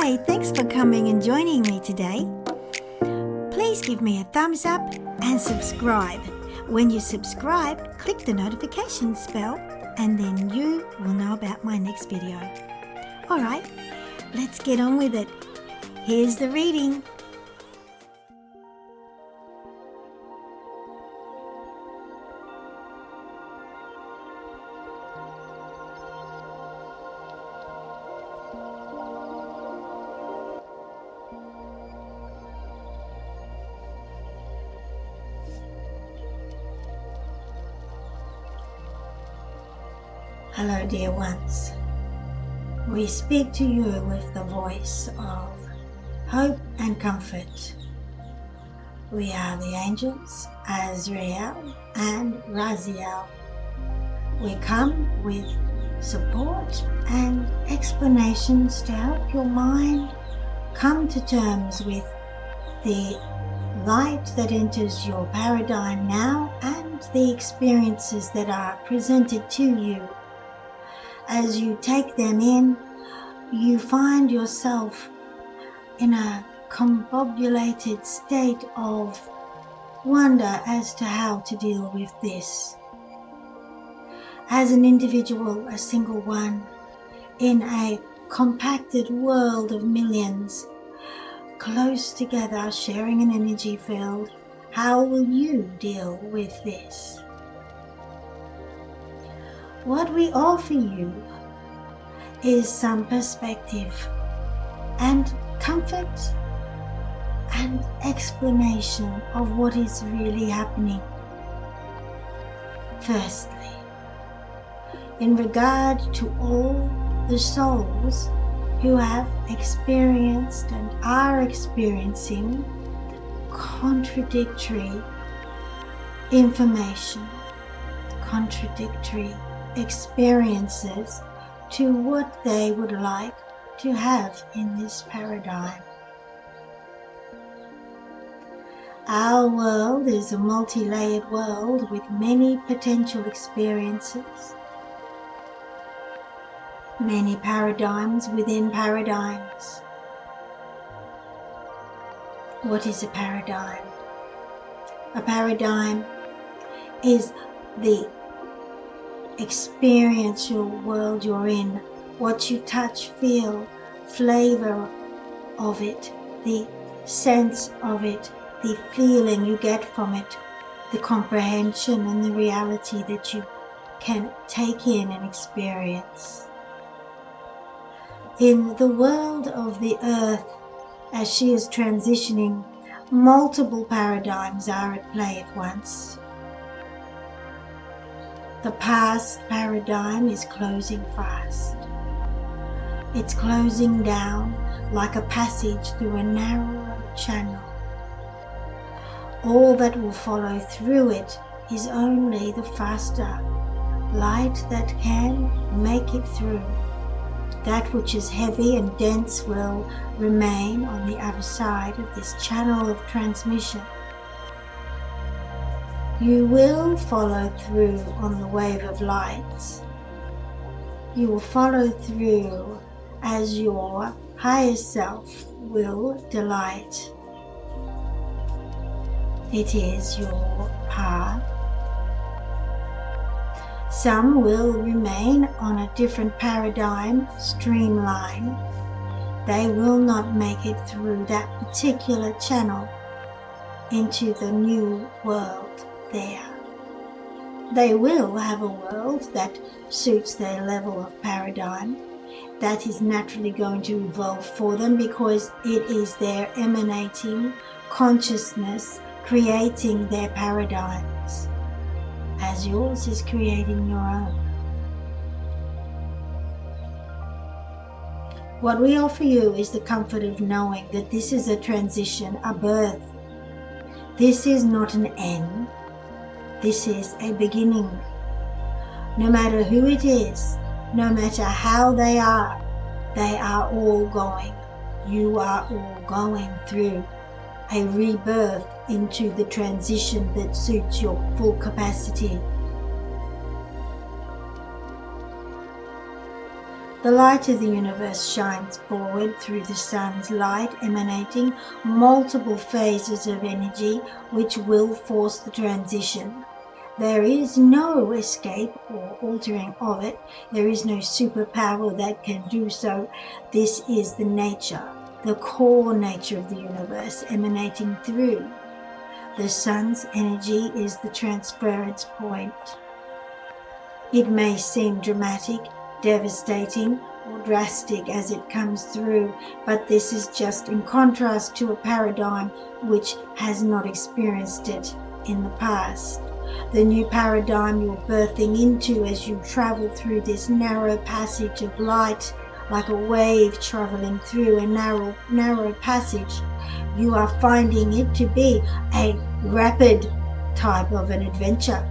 Hi, thanks for coming and joining me today. Please give me a thumbs up and subscribe. When you subscribe, click the notifications bell and then you will know about my next video. Alright, let's get on with it. Here's the reading. Hello, dear ones. We speak to you with the voice of hope and comfort. We are the Archangels Azrael and Raziel. We come with support and explanations to help your mind come to terms with the light that enters your paradigm now and the experiences that are presented to you. As you take them in, you find yourself in a combobulated state of wonder as to how to deal with this. As an individual, a single one, in a compacted world of millions, close together, sharing an energy field, how will you deal with this? What we offer you is some perspective and comfort and explanation of what is really happening. Firstly, in regard to all the souls who have experienced and are experiencing contradictory information, contradictory experiences to what they would like to have in this paradigm. Our world is a multi-layered world with many potential experiences, many paradigms within paradigms. What is a paradigm? A paradigm is the experiential world you're in, what you touch, feel, flavor of it, the sense of it, the feeling you get from it, the comprehension and the reality that you can take in and experience. In the world of the earth, as she is transitioning, multiple paradigms are at play at once. The past paradigm is closing fast. It's closing down like a passage through a narrow channel. All that will follow through it is only the faster light that can make it through. That which is heavy and dense will remain on the other side of this channel of transmission. You will follow through on the wave of lights. You will follow through as your higher self will delight. It is your path. Some will remain on a different paradigm streamline. They will not make it through that particular channel into the new world there. They will have a world that suits their level of paradigm. That is naturally going to evolve for them because it is their emanating consciousness creating their paradigms, as yours is creating your own. What we offer you is the comfort of knowing that this is a transition, a birth. This is not an end. This is a beginning. No matter who it is, no matter how they are all going. You are all going through a rebirth into the transition that suits your full capacity. The light of the universe shines forward through the sun's light, emanating multiple phases of energy which will force the transition. There is no escape or altering of it. There is no superpower that can do so. This is the nature, the core nature of the universe emanating through. The sun's energy is the transference point. It may seem dramatic, devastating, or drastic as it comes through, but this is just in contrast to a paradigm which has not experienced it in the past. The new paradigm you're birthing into as you travel through this narrow passage of light, like a wave traveling through a narrow passage, you are finding it to be a rapid type of an adventure.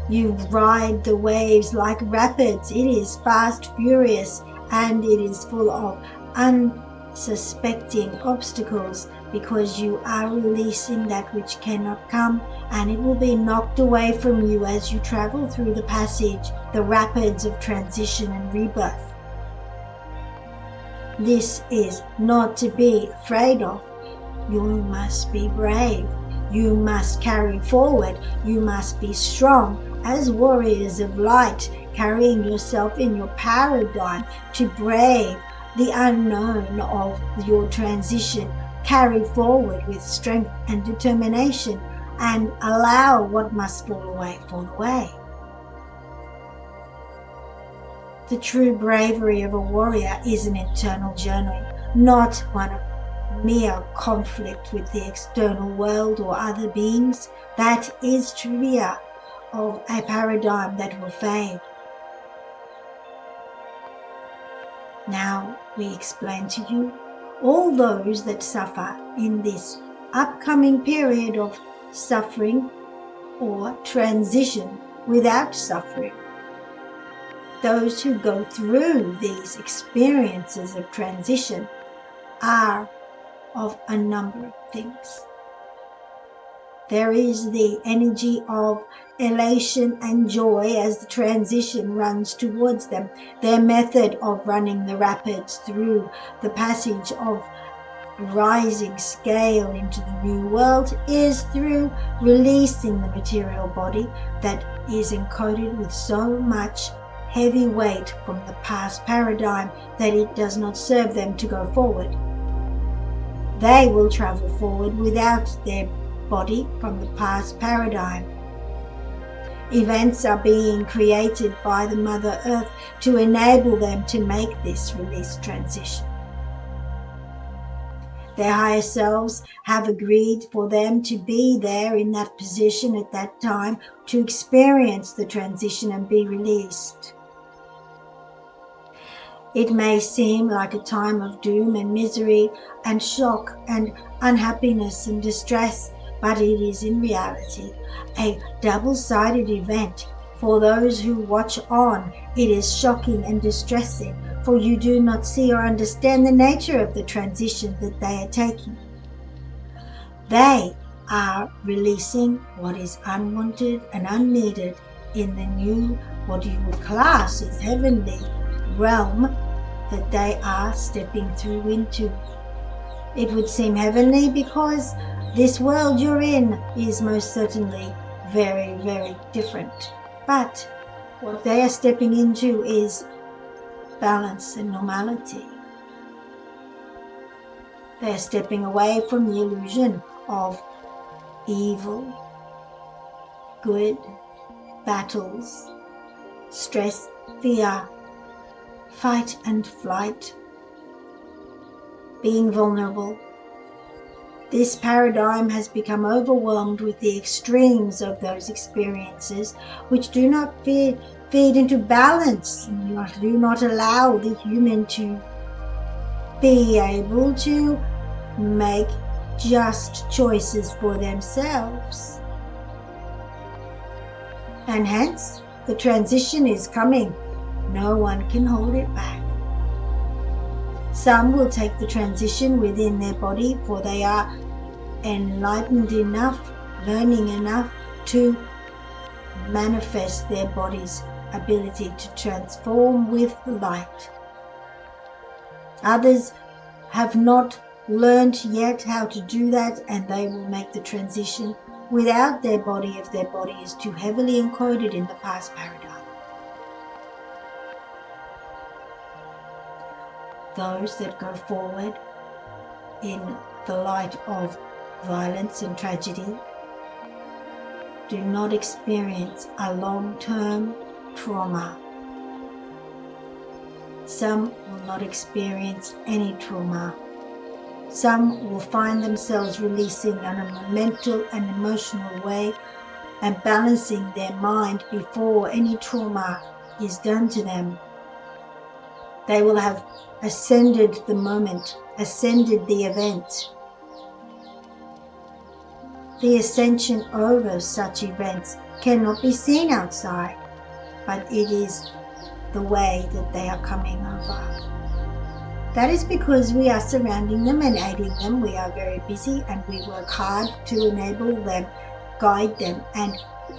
You ride the waves like rapids. It is fast, furious, and it is full of unsuspecting obstacles, because you are releasing that which cannot come, and it will be knocked away from you as you travel through the passage, the rapids of transition and rebirth. This is not to be afraid of. You must be brave. You must carry forward. You must be strong as warriors of light, carrying yourself in your paradigm to brave the unknown of your transition. Carry forward with strength and determination, and allow what must fall away. The true bravery of a warrior is an internal journey, not one of mere conflict with the external world or other beings. That is trivia of a paradigm that will fade. Now we explain to you all those that suffer in this upcoming period of suffering or transition without suffering. Those who go through these experiences of transition are of a number of things. There is the energy of elation and joy as the transition runs towards them. Their method of running the rapids through the passage of rising scale into the new world is through releasing the material body that is encoded with so much heavy weight from the past paradigm that it does not serve them to go forward. They will travel forward without their body from the past paradigm. Events are being created by the Mother Earth to enable them to make this release transition. Their higher selves have agreed for them to be there in that position at that time to experience the transition and be released. It may seem like a time of doom and misery and shock and unhappiness and distress, but it is in reality a double-sided event. For those who watch on, it is shocking and distressing, for you do not see or understand the nature of the transition that they are taking. They are releasing what is unwanted and unneeded in the new, what you would class as heavenly realm that they are stepping through into. It would seem heavenly because this world you're in is most certainly very, very different. But what they are stepping into is balance and normality. They are stepping away from the illusion of evil, good, battles, stress, fear, fight and flight, being vulnerable. This paradigm has become overwhelmed with the extremes of those experiences which do not feed into balance, do not allow the human to be able to make just choices for themselves. And hence, the transition is coming. No one can hold it back. Some will take the transition within their body, for they are enlightened enough, learning enough to manifest their body's ability to transform with light Others have not learned yet how to do that, and they will make the transition without their body if their body is too heavily encoded in the past paradigm. Those that go forward in the light of violence and tragedy do not experience a long-term trauma. Some will not experience any trauma. Some will find themselves releasing in a mental and emotional way and balancing their mind before any trauma is done to them. They will have ascended the moment, ascended the event. The ascension over such events cannot be seen outside, but it is the way that they are coming over. That is because we are surrounding them and aiding them. We are very busy and we work hard to enable them, guide them and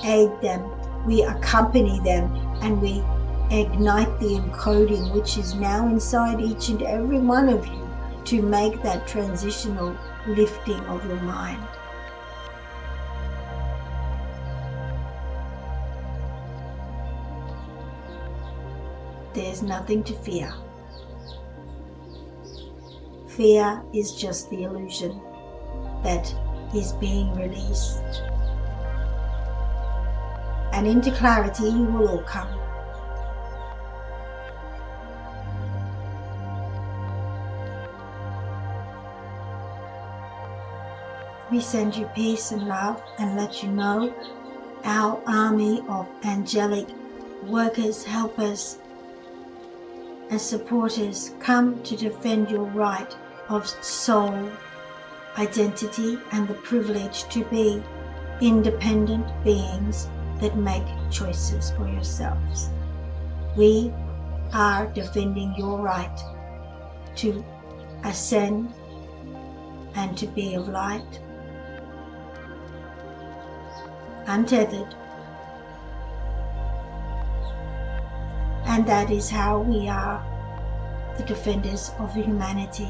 aid them. We accompany them and we ignite the encoding which is now inside each and every one of you to make that transitional lifting of your mind. There's nothing to fear. Fear is just the illusion that is being released. And into clarity you will all come. We send you peace and love and let you know our army of angelic workers, helpers, and supporters come to defend your right of soul, identity, and the privilege to be independent beings that make choices for yourselves. We are defending your right to ascend and to be of light, untethered. And that is how we are the defenders of humanity.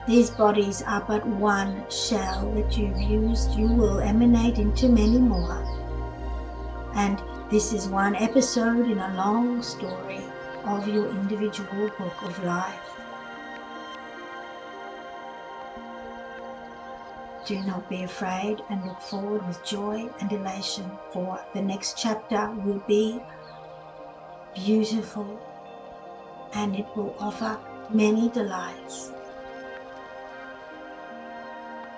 These bodies are but one shell that you've used. You will emanate into many more. And this is one episode in a long story of your individual book of life. Do not be afraid and look forward with joy and elation, for the next chapter will be beautiful and it will offer many delights,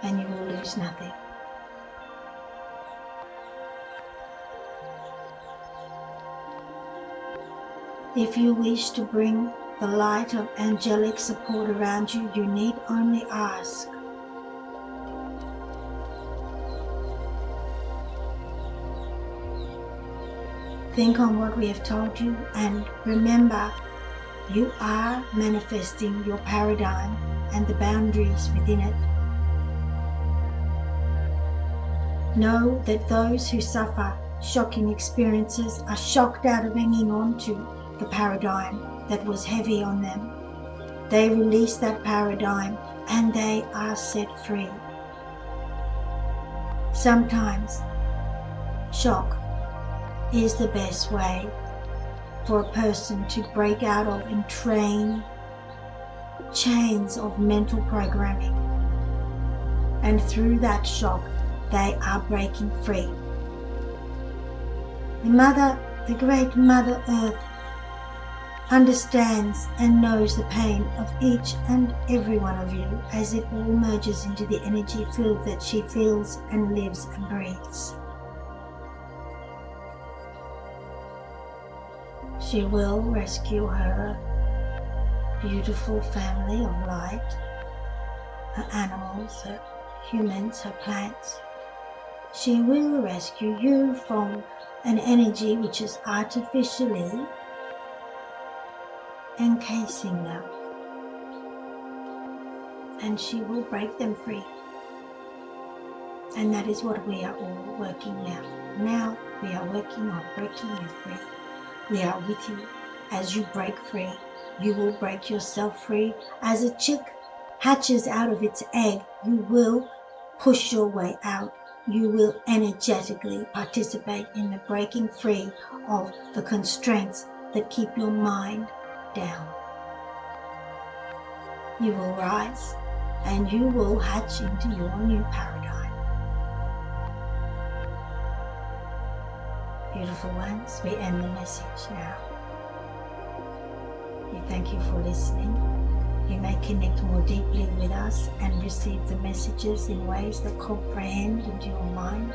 and you will lose nothing. If you wish to bring the light of angelic support around you, you need only ask. Think on what we have told you and remember, you are manifesting your paradigm and the boundaries within it. Know that those who suffer shocking experiences are shocked out of hanging on to the paradigm that was heavy on them. They release that paradigm and they are set free. Sometimes shock is the best way for a person to break out of entrained chains of mental programming. And through that shock, they are breaking free. The great Mother Earth, understands and knows the pain of each and every one of you as it all merges into the energy field that she feels and lives and breathes. She will rescue her beautiful family of light, her animals, her humans, her plants. She will rescue you from an energy which is artificially encasing them. And she will break them free. And that is what we are all working now. Now we are working on breaking you free. We are with you as you break free You will break yourself free. As a chick hatches out of its egg, you will push your way out. You will energetically participate in the breaking free of the constraints that keep your mind down. You will rise and you will hatch into your new paradigm. Beautiful ones, we end the message now. We thank you for listening. You may connect more deeply with us and receive the messages in ways that comprehend into your mind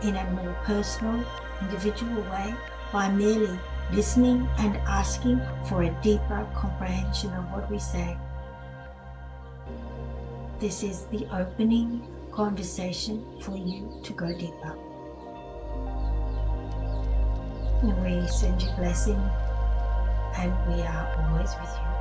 in a more personal, individual way by merely listening and asking for a deeper comprehension of what we say. This is the opening conversation for you to go deeper. And we send you blessing, and we are always with you.